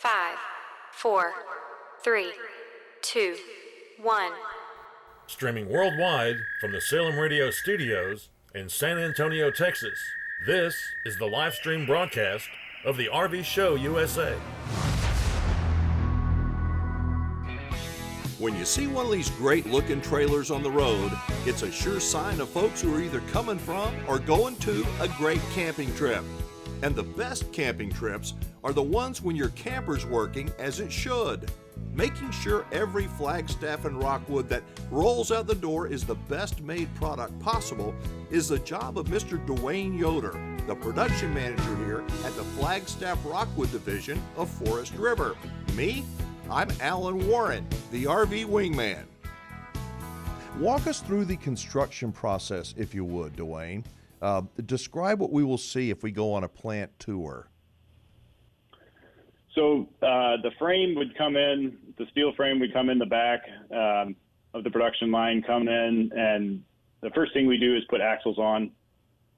5, 4, 3, 2, 1. Streaming worldwide from the Salem Radio Studios in San Antonio, Texas. This is the live stream broadcast of the RV Show USA. When you see one of these great looking trailers on the road, it's a sure sign of folks who are either coming from or going to a great camping trip. And the best camping trips are the ones when your camper's working as it should. Making sure every Flagstaff and Rockwood that rolls out the door is the best made product possible is the job of Mr. Duane Yoder, the production manager here at the Flagstaff Rockwood division of Forest River. Me? I'm Alan Warren, the RV wingman. Walk us through the construction process, if you would, Duane. Describe what we will see if we go on a plant tour. So the frame would come in, the steel frame would come in the back of the production line, come in, and the first thing we do is put axles on,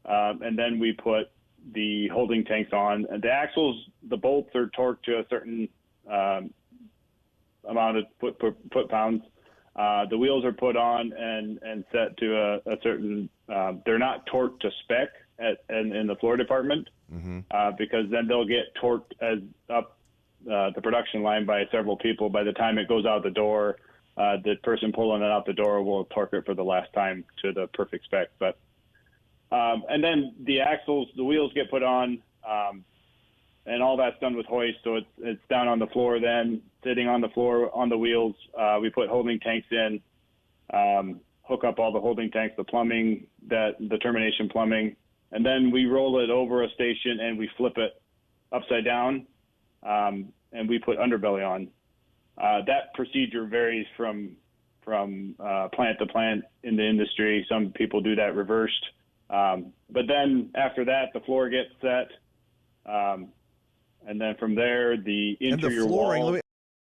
and then we put the holding tanks on. And the axles, the bolts are torqued to a certain amount of foot-pounds. The wheels are put on and set to a certain, they're not torqued to spec in the floor department, because then they'll get torqued up the production line by several people. By the time it goes out the door, the person pulling it out the door will torque it for the last time to the perfect spec. But and then the axles, the wheels get put on, and all that's done with hoist. So it's down on the floor then, sitting on the floor on the wheels. We put holding tanks in, hook up all the holding tanks, the plumbing, the termination plumbing, and then we roll it over a station and we flip it upside down, and we put underbelly on. That procedure varies from plant to plant in the industry. Some people do that reversed. But then after that, the floor gets set. And then from there, the interior and the flooring, wall.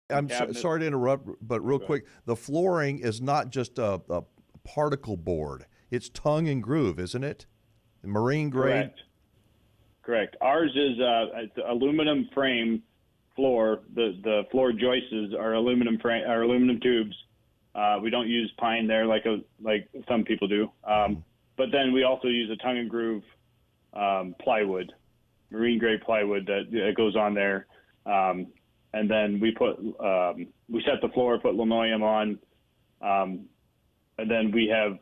I'm sorry to interrupt, but real quick, the flooring is not just a particle board. It's tongue and groove, isn't it? Marine grade? Correct. Ours is it's aluminum frame floor. The floor joists are aluminum frame, or aluminum tubes. We don't use pine there like some people do. But then we also use a tongue and groove plywood, marine grade plywood that goes on there. And then we set the floor, put linoleum on, and then we have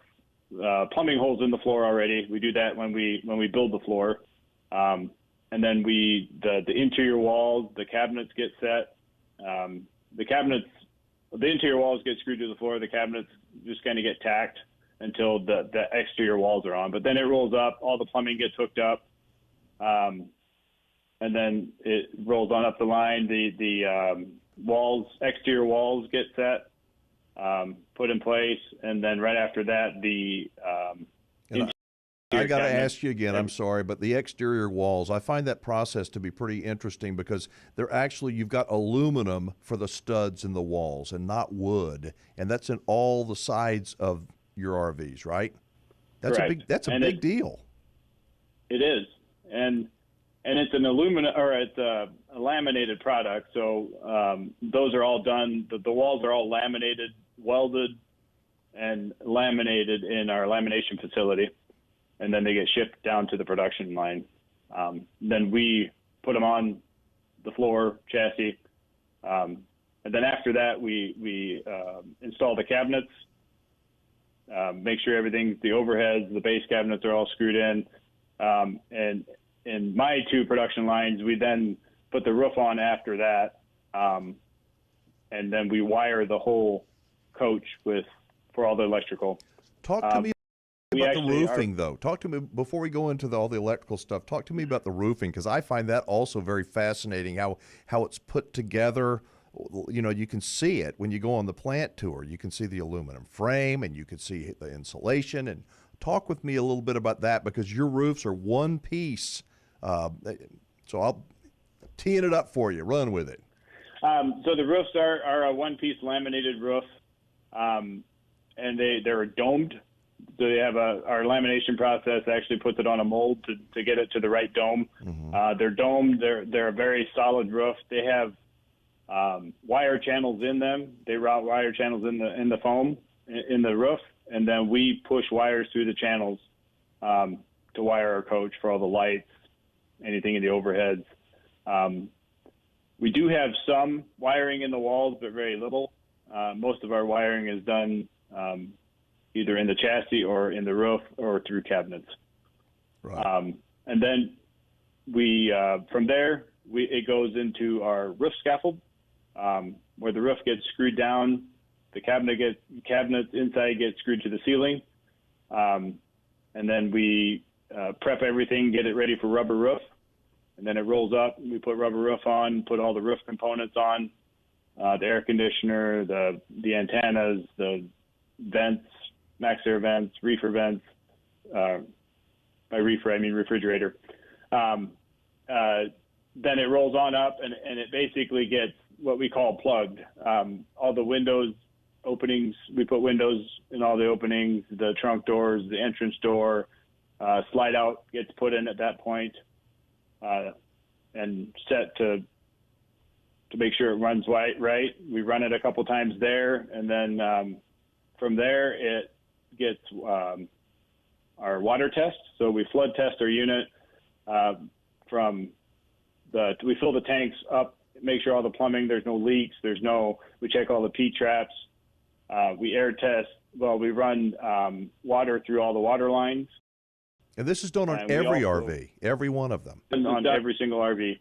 plumbing holes in the floor already. We do that when we build the floor. And then the interior walls, the cabinets get set. The interior walls get screwed to the floor. The cabinets just kind of get tacked until the exterior walls are on. But then it rolls up. All the plumbing gets hooked up, and then it rolls on up the line. The exterior walls get set, put in place, and then right after that, I got to ask you again, I'm sorry, but the exterior walls, I find that process to be pretty interesting because you've got aluminum for the studs in the walls and not wood, and that's in all the sides of your RVs, right? That's a big deal. It is, and it's an aluminum, or it's a laminated product, so those are all done. The walls are all laminated, welded, and laminated in our lamination facility. And then they get shipped down to the production line. Then we put them on the floor chassis. And then after that, we install the cabinets, make sure the overheads, the base cabinets are all screwed in. And in my two production lines, we then put the roof on after that. And then we wire the whole coach for all the electrical. Talk to me about the roofing, though. Talk to me, before we go into all the electrical stuff, talk to me about the roofing, because I find that also very fascinating, how it's put together. You know, you can see it when you go on the plant tour. You can see the aluminum frame, and you can see the insulation. And talk with me a little bit about that, because your roofs are one piece. So I'll teeing it up for you. Run with it. So the roofs are a one-piece laminated roof, and they're domed. So they have our lamination process actually puts it on a mold to get it to the right dome. They're domed. They're a very solid roof. They have wire channels in them. They route wire channels in the foam in the roof, and then we push wires through the channels to wire our coach for all the lights, anything in the overheads. We do have some wiring in the walls, but very little. Most of our wiring is done either in the chassis or in the roof or through cabinets. Right. And then we from there it goes into our roof scaffold, where the roof gets screwed down. The cabinets inside get screwed to the ceiling, and then we prep everything, get it ready for rubber roof, and then it rolls up. We put rubber roof on, put all the roof components on, the air conditioner, the antennas, the vents, max air vents, reefer vents. By reefer, I mean refrigerator. Then it rolls on up, and it basically gets what we call plugged. All the windows openings, we put windows in all the openings, the trunk doors, the entrance door, slide out gets put in at that point, and set to make sure it runs right. We run it a couple times there, and then from there it gets our water test. So we flood test our unit we fill the tanks up, make sure all the plumbing, there's no leaks, we check all the P traps. We air test, we run water through all the water lines. And this is done on every RV, every one of them. On every single RV.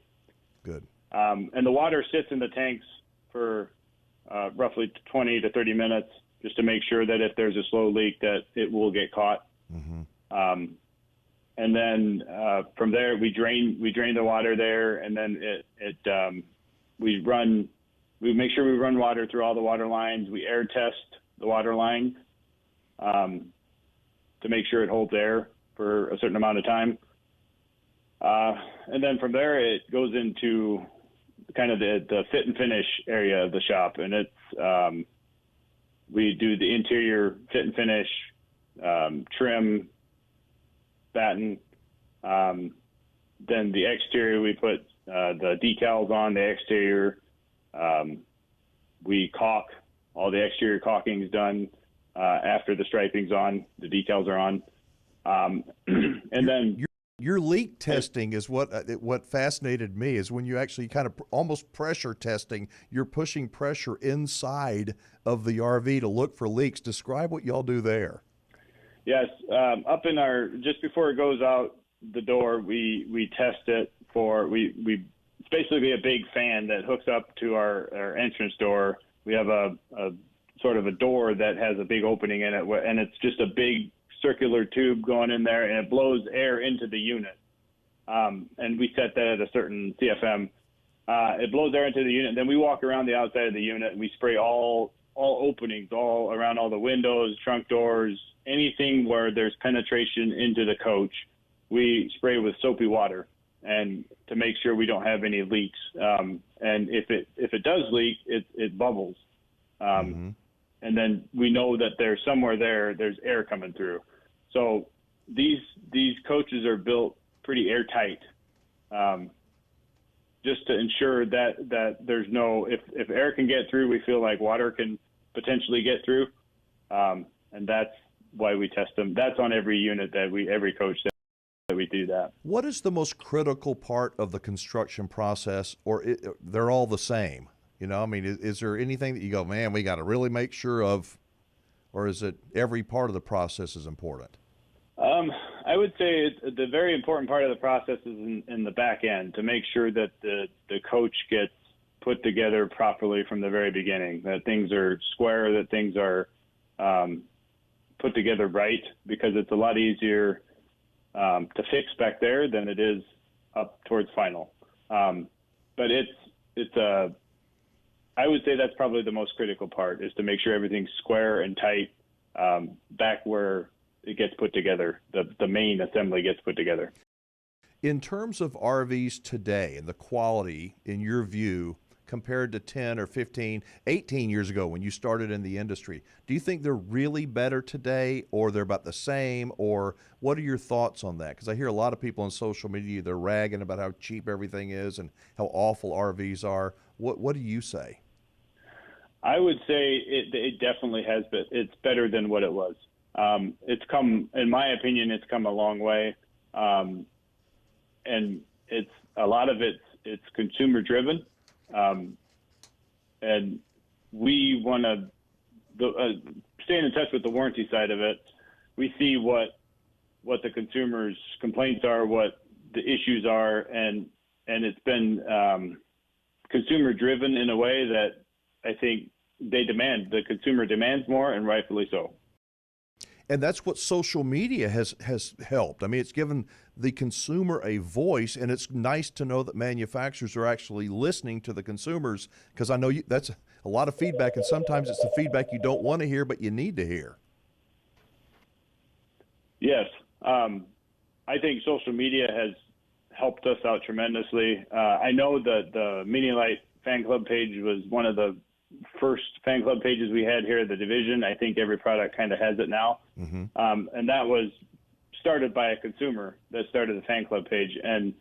Good. And the water sits in the tanks for roughly 20 to 30 minutes just to make sure that if there's a slow leak that it will get caught. Mm-hmm. And then from there we drain the water there, and then we make sure we run water through all the water lines. We air test the water lines to make sure it holds air for a certain amount of time. And then from there it goes into kind of the fit and finish area of the shop, and it's we do the interior fit and finish, trim, batten. Then the exterior, we put the decals on the exterior. We caulk. All the exterior caulking is done after the striping's on, the decals are on. And then your leak testing is what fascinated me, is when you actually kind of almost pressure testing, you're pushing pressure inside of the RV to look for leaks. Describe what y'all do there. Yes, up in just before it goes out the door, we test it for it's basically a big fan that hooks up to our entrance door. We have a sort of a door that has a big opening in it, and it's just a big circular tube going in there, and it blows air into the unit. And we set that at a certain CFM. It blows air into the unit, and then we walk around the outside of the unit, and we spray all openings, all around all the windows, trunk doors, anything where there's penetration into the coach. We spray with soapy water, and to make sure we don't have any leaks. And if it does leak, it bubbles. Mm-hmm. And then we know that there's somewhere there's air coming through. So these coaches are built pretty airtight, just to ensure that there's no, if air can get through, we feel like water can potentially get through. And that's why we test them. That's on every unit every coach that we do that. What is the most critical part of the construction process, or they're all the same? You know, I mean, is there anything that you go, man, we got to really make sure of, or is it every part of the process is important? I would say the very important part of the process is in the back end, to make sure that the coach gets put together properly from the very beginning, that things are square, that things are put together right, because it's a lot easier to fix back there than it is up towards final. But I would say that's probably the most critical part, is to make sure everything's square and tight back where it gets put together, the main assembly gets put together. In terms of RVs today and the quality, in your view, compared to 10 or 15, 18 years ago when you started in the industry, do you think they're really better today, or they're about the same, or what are your thoughts on that? Because I hear a lot of people on social media, they're ragging about how cheap everything is and how awful RVs are. What do you say? I would say it definitely has been. It's better than what it was. It's come, in my opinion, it's come a long way, and it's a lot of it's consumer driven, and we want to staying in touch with the warranty side of it. We see what the consumers' complaints are, what the issues are, and it's been consumer driven in a way that I think the consumer demands more, and rightfully so. And that's what social media has helped. I mean, it's given the consumer a voice, and it's nice to know that manufacturers are actually listening to the consumers, because I know that's a lot of feedback, and sometimes it's the feedback you don't want to hear, but you need to hear. Yes. I think social media has helped us out tremendously. I know that the Meaning Light fan club page was one of the first fan club pages we had here at the division. I think every product kind of has it now. Mm-hmm. And that was started by a consumer that started the fan club page. And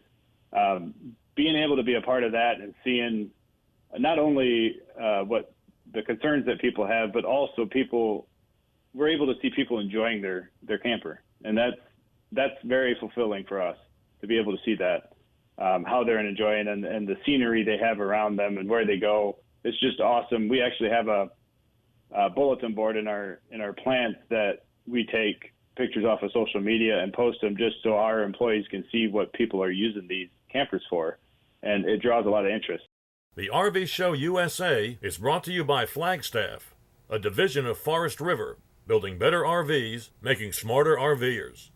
being able to be a part of that and seeing not only what the concerns that people have, but also we're able to see people enjoying their camper. And that's very fulfilling for us to be able to see that, how they're enjoying and the scenery they have around them and where they go. It's just awesome. We actually have a bulletin board in our plants that we take pictures off of social media and post them just so our employees can see what people are using these campers for, and it draws a lot of interest. The RV Show USA is brought to you by Flagstaff, a division of Forest River, building better RVs, making smarter RVers.